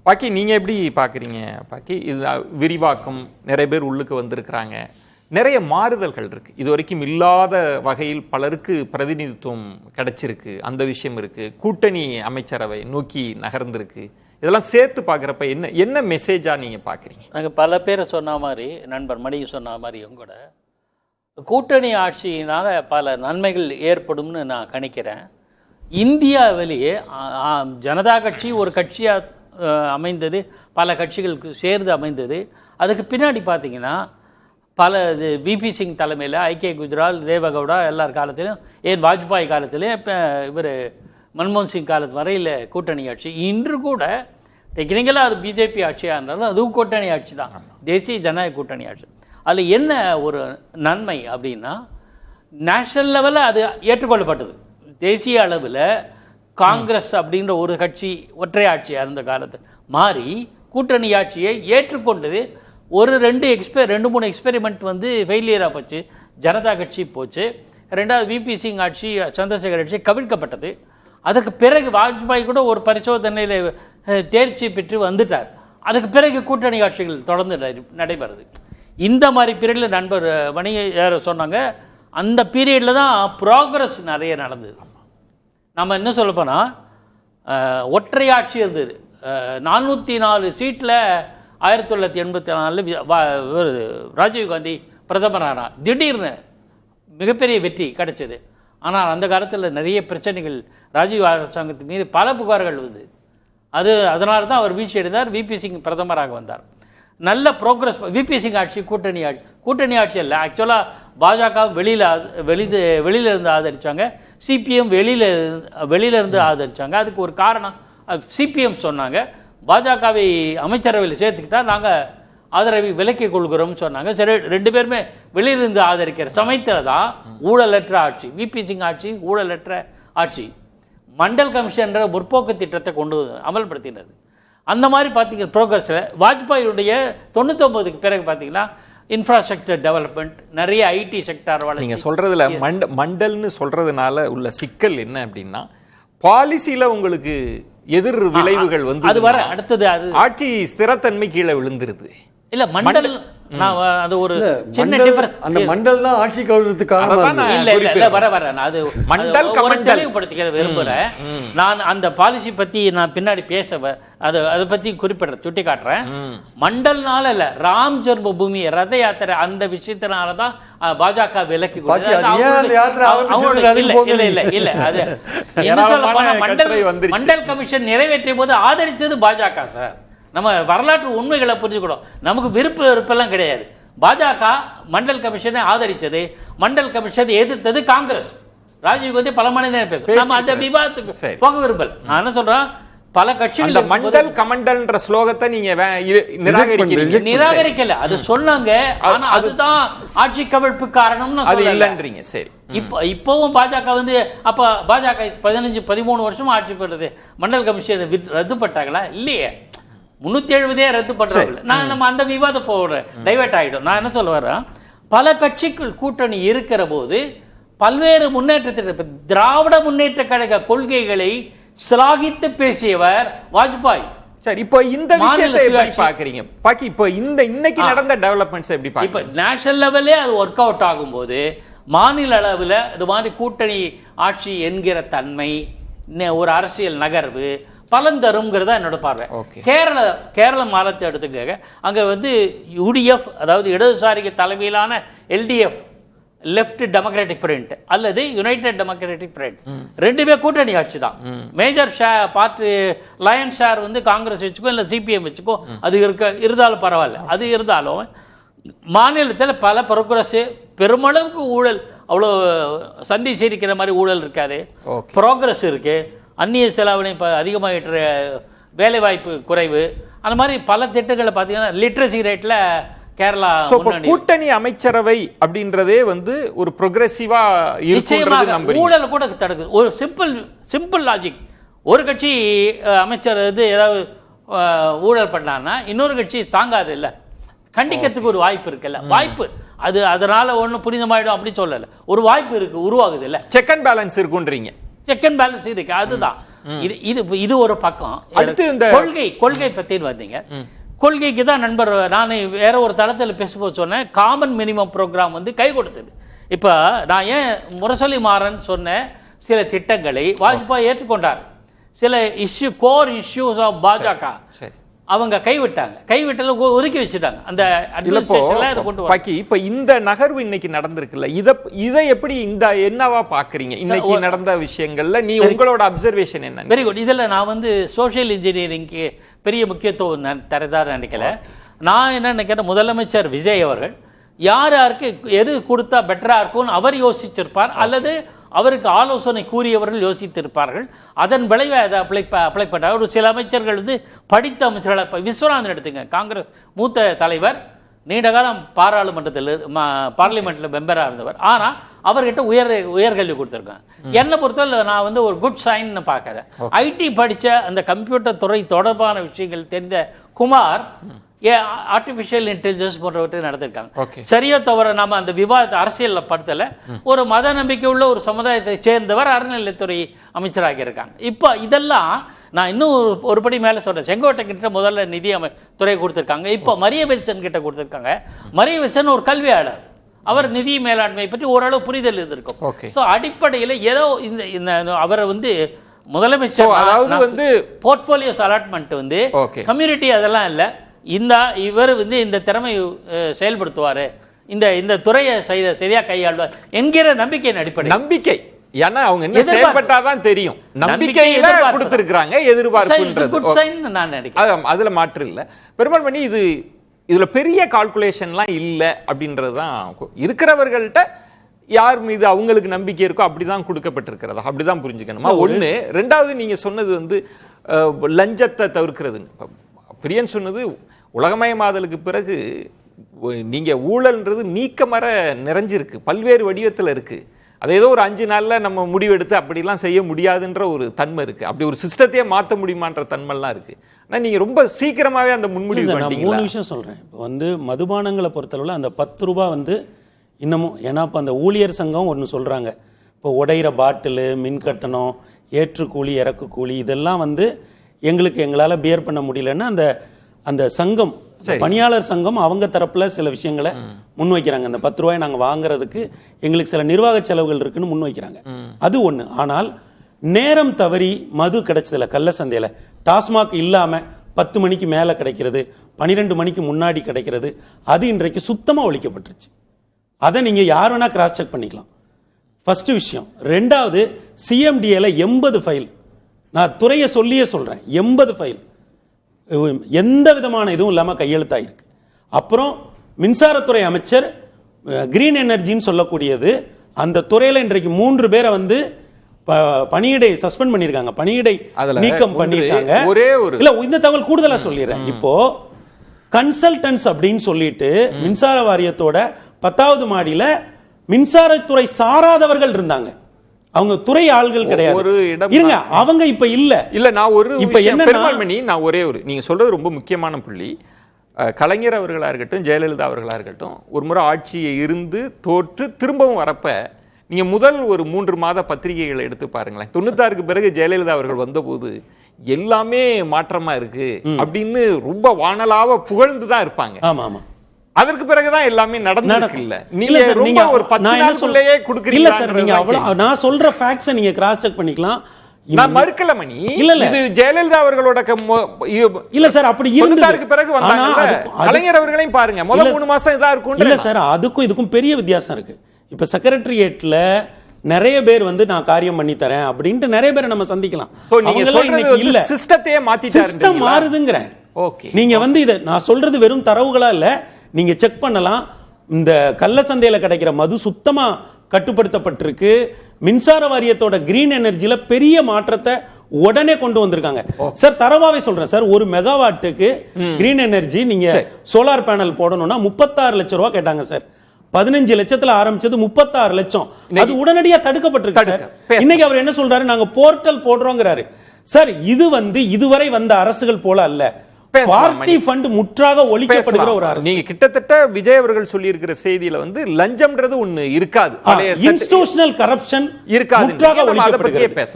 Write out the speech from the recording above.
பாக்கி நீங்கள் எப்படி பார்க்குறீங்க பாக்கி? இது விரிவாக்கம், நிறைய பேர் உள்ளுக்கு வந்திருக்கிறாங்க, நிறைய மாறுதல்கள் இருக்குது, இது வரைக்கும் இல்லாத வகையில் பலருக்கு பிரதிநிதித்துவம் கிடைச்சிருக்கு, அந்த விஷயம் இருக்குது, கூட்டணி அமைச்சரவை நோக்கி நகர்ந்திருக்கு. இதெல்லாம் சேர்த்து பார்க்குறப்ப என்ன என்ன மெசேஜாக நீங்கள் பார்க்குறீங்க? நாங்கள் பல பேரை சொன்ன மாதிரி, நண்பர் மணியும் சொன்ன மாதிரியும் கூட கூட்டணி ஆட்சியினால் பல நன்மைகள் ஏற்படும்னு நான் கணிக்கிறேன். இந்தியாவிலேயே ஜனதா கட்சி ஒரு கட்சியாக அமைந்தது, பல கட்சிகளுக்கு சேர்ந்து அமைந்தது. அதுக்கு பின்னாடி பார்த்தீங்கன்னா பல விபி சிங் தலைமையில், ஐக்கிய குஜரால், தேவகவுடா எல்லார் காலத்திலும், ஏன் வாஜ்பாய் காலத்திலே, இப்போ இவர் மன்மோகன் சிங் காலத்து வரையில் கூட்டணி ஆட்சி. இன்று கூட டெக்னிக்கலாக அது பிஜேபி ஆட்சியாக இருந்தாலும் அதுவும் கூட்டணி ஆட்சி தான், தேசிய ஜனநாயக கூட்டணி ஆட்சி. அதில் என்ன ஒரு நன்மை அப்படின்னா, நேஷனல் லெவலில் அது ஏற்றுக்கொள்ளப்பட்டது. தேசிய அளவில் காங்கிரஸ் அப்படின்ற ஒரு கட்சி ஒற்றை ஆட்சியாக இருந்த காலத்து மாறி கூட்டணி ஆட்சியை ஏற்றுக்கொண்டது. ஒரு ரெண்டு மூணு எக்ஸ்பெரிமெண்ட் வந்து ஃபெயிலியராக போச்சு. ஜனதா கட்சி போச்சு, ரெண்டாவது விபி சிங் ஆட்சி, சந்திரசேகர் ஆட்சி கவிழ்க்கப்பட்டது. அதற்கு பிறகு வாஜ்பாய் கூட ஒரு பரிசோதனையில் தேர்ச்சி பெற்று வந்துட்டார். அதுக்கு பிறகு கூட்டணி ஆட்சிகள் தொடர்ந்து நடைபெறுது. இந்த மாதிரி பீரியடில் நண்பர் வணிக சொன்னாங்க, அந்த பீரியடில் தான் ப்ராக்ரஸ் நிறைய நடந்தது. நம்ம என்ன சொல்லப்போனால் ஒற்றை ஆட்சி இருந்தது. 404 சீட்டில் 1984 ராஜீவ்காந்தி பிரதமரானார். திடீர்னு மிகப்பெரிய வெற்றி கிடைச்சது. ஆனால் அந்த காலத்தில் நிறைய பிரச்சனைகள் ராஜீவ் அரசாங்கத்தின் மீது பல புகார்கள் வந்து அதனால தான் அவர் வீழ்ச்சி அடைந்தார். விபி சிங் பிரதமராக வந்தார். நல்ல ப்ரோக்ரஸ். விபி சிங் ஆட்சி கூட்டணி ஆட்சி இல்லை. ஆக்சுவலாக பாஜக வெளியில இருந்து ஆதரித்தாங்க, சிபிஎம் வெளியிலிருந்து ஆதரித்தாங்க. அதுக்கு ஒரு காரணம் சிபிஎம் சொன்னாங்க, பாஜகவை அமைச்சரவையில் சேர்த்துக்கிட்டா நாங்கள் ஆதரவை விலக்கிக் கொள்கிறோம்னு சொன்னாங்க. சரி, ரெண்டு பேருமே வெளியிலிருந்து ஆதரிக்கிற சமயத்தில் தான் ஊழலற்ற ஆட்சி, விபி சிங் ஆட்சி ஊழலற்ற ஆட்சி, மண்டல் கமிஷன்ற முற்போக்கு திட்டத்தை கொண்டு அமல்படுத்தினது. அந்த மாதிரி பார்த்தீங்கன்னா ப்ரோக்ரஸில் வாஜ்பாயுடைய 99க்கு பிறகு பார்த்தீங்கன்னா இன்ஃப்ராஸ்ட்ரக்சர் டெவலப்மெண்ட், நிறைய ஐடி செக்டார் வளர்ச்சி. நீங்கள் சொல்கிறதுல மண்டல்னு சொல்கிறதுனால உள்ள சிக்கல் என்ன அப்படின்னா, பாலிசியில் உங்களுக்கு எதிர் விளைவுகள் வந்து அது வர அடுத்தது அது ஆட்சி ஸ்திரத்தன்மை கீழே விழுந்துருது. இல்ல மண்டல் நான் அது ஒரு சின்ன டிஃபரன்ஸ். அந்த மண்டல் தான் ஆட்சி கவுழ்றதுக்காக அது மண்டல் தெளிவுபடுத்திக்க விரும்புகிறேன். நான் அந்த பாலிசி பத்தி நான் பின்னாடி அதை பத்தி குறிப்பிடுறேன், சுட்டி காட்டுறேன். மண்டல்னால இல்ல, ராம் ஜென்ம பூமி ரத யாத்திரை அந்த விஷயத்தினாலதான் பாஜக விலக்கி மண்டல் கமிஷன் நிறைவேற்றிய போது ஆதரித்தது பாஜக. சார், நம்ம வரலாற்று உண்மைகளை புரிஞ்சுக்கணும். நமக்கு வெறுப்பெல்லாம் கிடையாது. பாஜக மண்டல் கமிஷனை ஆதரித்தது, மண்டல் கமிஷனை எதிர்த்தது காங்கிரஸ். ராஜீவ்காந்தி பல மணி நேரம் பேச நம்ம அந்த விவாதத்துக்கு போக விரும்பல. நான் என்ன சொல்றேன், பல கட்சிகள் மண்டல் கமண்டல்ன்ற ஸ்லோகத்தை நீங்க நிராகரிக்கல, அது சொன்னாங்க. ஆனா அதுதான் ஆட்சி கவிழ்ப்பு காரணம்னு அது இல்லன்றீங்க. சரி, இப்பவும் பாஜக வந்து அப்ப பாஜக 15-13 வருஷமா ஆட்சி பெறுறது, மண்டல் கமிஷன் ரத்து பட்டாங்களா? இல்லையே, 370 ரத்து பண்றாங்க. நான் நம்ம அந்த விவாதம் போடுறேன், டைவர்ட் ஆகிடும். நான் என்ன சொல்ல வரேன், பல கட்சிகள் கூட்டணி இருக்கிற போது பல்வேறு முன்னேற்றத்திற்கு திராவிட முன்னேற்ற கழக கொள்கைகளை சிலாகித்து பேசியவர் வாஜ்பாய். சரி, இப்போ இந்த விஷயத்தை எப்படி பாக்குறீங்க பாக்கி? இப்போ இன்னைக்கு நடந்த டெவலப்மெண்ட்ஸ் எப்படி பாக்குறீங்க? இப்போ நேஷனல் லெவலே அது ஒர்க் அவுட் ஆகும்போது மாநில அளவில் இது மாதிரி கூட்டணி ஆட்சி என்கிற தன்மை, ஒரு அரசியல் நகர்வு பலன் தரும்ங்கிறதா என்னோட பார்வை. கேரள மாநிலத்தை எடுத்துக்க, அங்கே வந்து யூடிஎஃப், அதாவது இடதுசாரிக்கு தலைமையிலான எல்டிஎஃப், லெஃப்ட் டெமோக்ராட்டிக் ஃப்ரண்ட் அல்லது யுனைடெட் டெமோக்ராட்டிக் ஃப்ரண்ட், ரெண்டுமே கூட்டணி ஆட்சி தான். மேஜர் பார்ட்டி லயன் ஷேர் வந்து காங்கிரஸ் வச்சுக்கோ இல்லை சிபிஎம் வச்சுக்கோ, அது இருந்தாலும் பரவாயில்ல. அது இருந்தாலும் மாநிலத்தில் பல ப்ரோக்ரஸ், பெருமளவுக்கு ஊழல், அவ்வளோ சந்தி சீரிக்கிற மாதிரி ஊழல் இருக்காது, ப்ரோக்ரஸ் இருக்கு. அந்நிய செலாவணி அதிகமாகிட்டு, வேலைவாய்ப்பு குறைவு, அந்த மாதிரி பல திட்டங்களை பார்த்தீங்கன்னா லிட்ரஸி ரேட்டில் கேரளா கூட்டணி அமைச்சரவை அப்படின்றதே வந்து ஒரு ப்ரோக்ரெசிவா நிச்சயமாக ஊழல் கூட தடுக்குது. ஒரு சிம்பிள் லாஜிக், ஒரு கட்சி அமைச்சர் வந்து ஏதாவது ஊழல் பண்ணான்னா இன்னொரு கட்சி தாங்காது இல்லை, கண்டிக்கிறதுக்கு ஒரு வாய்ப்பு இருக்குல்ல, வாய்ப்பு அது அதனால ஒன்றும் புனிதமாயிடும் அப்படி சொல்லலை, ஒரு வாய்ப்பு இருக்கு, உருவாகுது இல்லை, செக் அண்ட் பேலன்ஸ் இருக்குன்றீங்க. செக் அண்ட் பேலன்ஸ் இருக்கு, அதுதான். இது ஒரு பக்கம். அடுத்து இந்த கொள்கை பத்தி வந்தீங்க. கொள்கைக்கு தான் நண்பர் நான் வேற ஒரு தளத்தில் பேசும்போது சொன்னேன், காமன் மினிமம் ப்ரோக்ராம் வந்து கை கொடுத்தது. இப்போ நான் ஏன் முரசொலி மாறன் சொன்ன சில திட்டங்களை வாஜ்பாய் ஏற்றுக்கொண்டார். சில கோர் இஷ்யூஸ் ஆஃப் பாஜக அவங்க கைவிட்டல ஒதுக்கி வச்சுட்டாங்க. அந்த இப்ப இந்த நகர்வு இன்னைக்கு நடந்திருக்குல்ல, இதை எப்படி என்னவா பாக்குறீங்க? இன்னைக்கு நடந்த விஷயங்கள்ல நீ உங்களோட அப்சர்வேஷன் என்ன? Very good. இதுல நான் வந்து சோசியல் இன்ஜினியரிங்க்கு பெரிய முக்கியத்துவம் தரதாக நினைக்கல. நான் என்ன நினைக்கிறேன், முதலமைச்சர் விஜய் அவர்கள் யாருக்கு எது கொடுத்தா பெட்டரா இருக்கும்னு அவர் யோசிச்சிருப்பார், அல்லது அவருக்கு ஆலோசனை கூறியவர்கள் யோசித்திருப்பார்கள். அதன் விளைவை அதை அப்ளை பண்ணார். ஒரு சில அமைச்சர்கள் வந்து படித்த அமைச்சர்கள், விஸ்வநாதன் எடுத்துங்க, காங்கிரஸ் மூத்த தலைவர், நீண்ட காலம் பார்லிமெண்ட்ல மெம்பராக இருந்தவர். ஆனால் அவர்கிட்ட உயர்கல்வி கொடுத்துருக்காங்க. என்னை பொறுத்தவரை நான் வந்து ஒரு குட் சைன்னு பார்க்குறேன். ஐடி படித்த அந்த கம்ப்யூட்டர் துறை தொடர்பான விஷயங்கள் தெரிந்த குமார் ஆர்டிபிஷியல் இன்டெலிஜென்ஸ் போன்றவற்றை நடத்திருக்காங்க. சரியா தவிர நாம அந்த விவாதத்தை அரசியல் படுத்தல. ஒரு மத நம்பிக்கை உள்ள ஒரு சமுதாயத்தை சேர்ந்தவர் அறநிலையத்துறை அமைச்சராக இருக்காங்க. இப்போ இதெல்லாம் நான் இன்னும் ஒரு படி மேல சொல்றேன். செங்கோட்டை கிட்ட முதல்ல நிதி துறை கொடுத்திருக்காங்க. இப்போ மரிய வில்சன் கிட்ட கொடுத்திருக்காங்க. மரிய வில்சன் ஒரு கல்வியாளர், அவர் நிதி மேலாண்மை பற்றி ஓரளவு புரிதல் இருந்திருக்கும். ஸோ அடிப்படையில் ஏதோ இந்த அவரை வந்து முதலமைச்சர் அதாவது வந்து போர்ட்போலியோஸ் அலாட்மெண்ட் வந்து கம்யூனிட்டி அதெல்லாம் இல்லை, இவர் வந்து இந்த திறமை செயல்படுத்துவாரு, இந்த துறையை சரியா கையாள்வார் என்கிற நம்பிக்கையின் அடிப்படை. நம்பிக்கை ஏன்னா அவங்க என்ன செயல்பட்டாதான் தெரியும். நம்பிக்கையில கொடுத்திருக்காங்க, எதிர்பார்ப்பு நான் நினைக்கிறேன். அதுல மாற்று இல்ல. பெருமாள் பண்ணி இதுல பெரிய கால்குலேஷன்லாம் இல்ல அப்படின்றதுதான் இருக்கிறவர்கள்ட்ட யார் மீது அவங்களுக்கு நம்பிக்கை இருக்கோ அப்படிதான் கொடுக்கப்பட்டிருக்கிறதா, அப்படிதான் புரிஞ்சுக்கணுமா? ஒண்ணு. ரெண்டாவது, நீங்க சொன்னது வந்து லஞ்சத்தை தவிர்க்கிறது. பிரியன் சொன்னது உலகமயமாதலுக்கு பிறகு நீங்க ஊழல்ன்றது நீக்கமர நிறைஞ்சிருக்கு, பல்வேறு வடிவத்தில் இருக்கு. அதை ஏதோ ஒரு 5 நாள்ல நம்ம முடிவெடுத்து அப்படிலாம் செய்ய முடியாதுன்ற ஒரு தன்மை இருக்கு. அப்படி ஒரு சிஸ்டத்தையே மாற்ற முடியுமான்ற தன்மைலாம் இருக்கு. ஆனால் நீங்க ரொம்ப சீக்கிரமாவே அந்த முன்முடிவு. நான் 3 விஷயம் சொல்றேன். இப்போ வந்து மதுபானங்களை பொறுத்தளவில் அந்த 10 ரூபாய் வந்து இன்னமும், ஏன்னா இப்போ அந்த ஊழியர் சங்கம் ஒன்று சொல்றாங்க, இப்போ உடையிற பாட்டிலு, மின் கட்டணம், ஏற்றுக்கூலி இறக்கு கூலி, இதெல்லாம் வந்து எங்களால் பியர் பண்ண முடியலன்னா அந்த சங்கம், பணியாளர் சங்கம் அவங்க தரப்புல சில விஷயங்களை முன்வைக்கிறாங்க. அந்த 10 ரூபாய் நாங்கள் வாங்குறதுக்கு எங்களுக்கு சில நிர்வாக செலவுகள் இருக்குன்னு முன்வைக்கிறாங்க. அது ஒண்ணு. ஆனால் நேரம் தவறி மது கிடைச்சதில்ல, கள்ள சந்தையில டாஸ்மாக் இல்லாம 10 மணிக்கு மேல கிடைக்கிறது, 12 மணிக்கு முன்னாடி கிடைக்கிறது, அது இன்றைக்கு சுத்தமா ஒழிக்கப்பட்டுருச்சு. அதை நீங்க யார் வேணா கிராஸ் செக் பண்ணிக்கலாம். ஃபர்ஸ்ட் விஷயம். ரெண்டாவது, சிஎம்டிஏல 80 ஃபைல், நான் துறையை சொல்லியே சொல்றேன், 80 ஃபைல் எந்த விதமான இதுவும் இல்லாம கையெழுத்தாயிருக்கு. அப்புறம் மின்சாரத்துறை அமைச்சர் கிரீன் எனர்ஜின்னு சொல்லக்கூடியது, அந்த துறையில இன்றைக்கு 3 பேரை வந்து பணியிடை சஸ்பெண்ட் பண்ணிருக்காங்க, பணியிடை நீக்கம் பண்ணிருக்காங்க. இல்ல, இந்த தகவல் கூடுதலா சொல்லிடுறேன். இப்போ கன்சல்டன்ஸ் அப்படின்னு சொல்லிட்டு மின்சார வாரியத்தோட 10வது மாடியில மின்சாரத்துறை சாராதவர்கள் இருந்தாங்க, அவங்க துறை ஆள்கள் கிடையாது. இருங்க, அவங்க இப்ப இல்ல. நான் ஒரு இப்ப என்ன நான் ஒரே ஒரு, நீங்க சொல்றது ரொம்ப முக்கியமான புள்ளி. கலைஞர் அவர்களா இருக்கட்டும், ஜெயலலிதா அவர்களா இருக்கட்டும், ஒரு முறை ஆட்சியை இருந்து தோற்று திரும்பவும் வரப்ப நீங்க முதல் ஒரு 3 மாத பத்திரிகைகளை எடுத்து பாருங்களேன். 96க்கு பிறகு ஜெயலலிதா அவர்கள் வந்தபோது எல்லாமே மாற்றமா இருக்கு அப்படின்னு ரொம்ப வானலாவ புகழ்ந்துதான் இருப்பாங்க. ஆமா ஆமா. அதற்கு பிறகுதான் எல்லாமே நடந்திருக்கு. இல்ல நீங்க ரொம்ப ஒரு 10 நாளுக்குள்ளேயே கொடுக்கறீங்க. நான் சொல்ற ஃபேக்ட்ஸ் நீங்க கிராஸ் செக் பண்ணிக்கலாம். நான் மறுக்கல மணி. இல்ல இது ஜெயலலிதா அவர்களோட இல்ல சார், அப்படி இருந்தாருக்கு பிறகு வந்தாங்க. கலைஞர் அவர்களையும் பாருங்க, முதல் 3 மாசம் இதா இருக்கும். இல்ல சார், அதுக்கும் இதுக்கும் பெரிய வித்தியாசம் இருக்கு. இப்ப செக்ரட்டரியேட்ல நிறைய பேர் வந்து நான் காரியம் பண்ணி தரேன் அப்படின்ட்டு நிறைய பேரை நம்ம சந்திக்கலாம். இல்ல சிஸ்டத்தையே மாத்திட்டாரு, சிஸ்டம் மாறுதுங்கறேன். ஓகே, நீங்க வந்து இத நான் சொல்றது வெறும் தரவுகளா இல்ல, நீங்க செக் பண்ணலாம். இந்த கள்ள சந்தையில கிடைக்கிற மது சுத்தமா கட்டுப்படுத்தப்பட்டிருக்கு. மின்சார வாரியத்தோட கிரீன் எனர்ஜில பெரிய மாற்றத்தை உடனே கொண்டு வந்திருக்காங்க சார். தரவாவே சொல்றேன் சார், 1 மெகாவாட்டுக்கு கிரீன் எனர்ஜி நீங்க சோலார் பேனல் போடணும்னா 36 லட்சம் ரூபாய் கேட்டாங்க சார். 15 லட்சத்துல ஆரம்பிச்சது 36 லட்சம். அது உடனடியா தடுக்கப்பட்டிருக்கு சார். இன்னைக்கு அவர் என்ன சொல்றாரு, நாங்க போர்ட்டல் போடுறோங்கிறாரு சார். இது வந்து இதுவரை வந்த அரசுகள் போல அல்ல, பார்ட்டி ஃபண்ட் முற்றாக ஒழிக்கப்படுகிற ஒரு அரசு. நீங்க கிட்டத்தட்ட விஜய் அவர்கள் சொல்லி இருக்கிற செய்தியில வந்து லஞ்சம்ன்றது ஒண்ணு இருக்காது, இன்ஸ்டிடியூஷனல் கரப்ஷன் இருக்காது, முற்றாக ஒழிக்கப்படுகிறது.